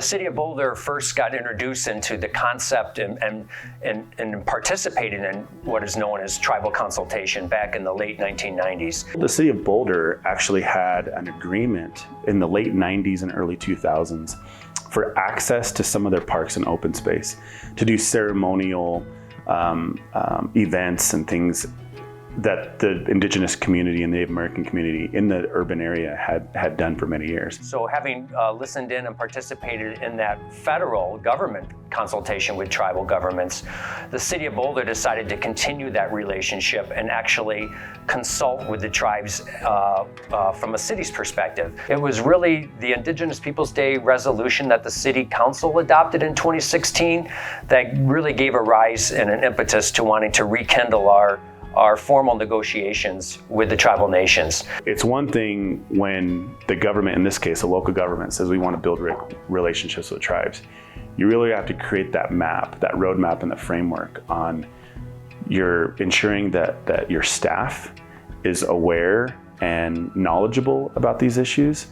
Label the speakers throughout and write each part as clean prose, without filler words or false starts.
Speaker 1: City of Boulder first got introduced into the concept and participated in what is known as tribal consultation back in the late 1990s.
Speaker 2: The City of Boulder actually had an agreement in the late 90s and early 2000s for access to some of their parks and open space to do ceremonial events and things that the indigenous community and Native American community in the urban area had done for many years.
Speaker 1: So having listened in and participated in that federal government consultation with tribal governments, the City of Boulder decided to continue that relationship and actually consult with the tribes from a city's perspective. It was really the Indigenous Peoples Day resolution that the City Council adopted in 2016 that really gave a rise and an impetus to wanting to rekindle our formal negotiations with the tribal nations.
Speaker 2: It's one thing when the government, in this case, a local government, says we want to build relationships with tribes. You really have to create that map, that roadmap and the framework on your ensuring that your staff is aware and knowledgeable about these issues,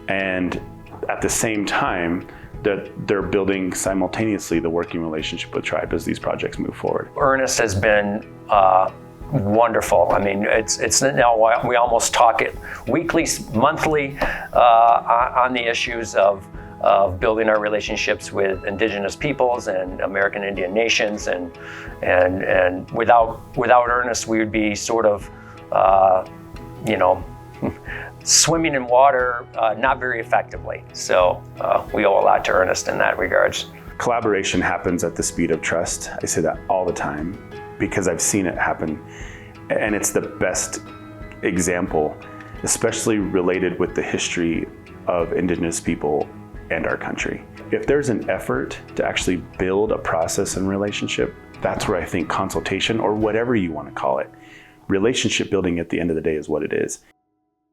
Speaker 2: and at the same time that they're building simultaneously the working relationship with tribe as these projects move forward.
Speaker 1: Ernest has been wonderful. I mean, it's now we almost talk it weekly, monthly on the issues of building our relationships with Indigenous peoples and American Indian nations, and without Ernest, we would be sort of swimming in water not very effectively. So we owe a lot to Ernest in that regards.
Speaker 2: Collaboration happens at the speed of trust. I say that all the time because I've seen it happen, and it's the best example, especially related with the history of Indigenous people and our country. If there's an effort to actually build a process and relationship, that's where I think consultation, or whatever you want to call it, relationship building at the end of the day is what it is.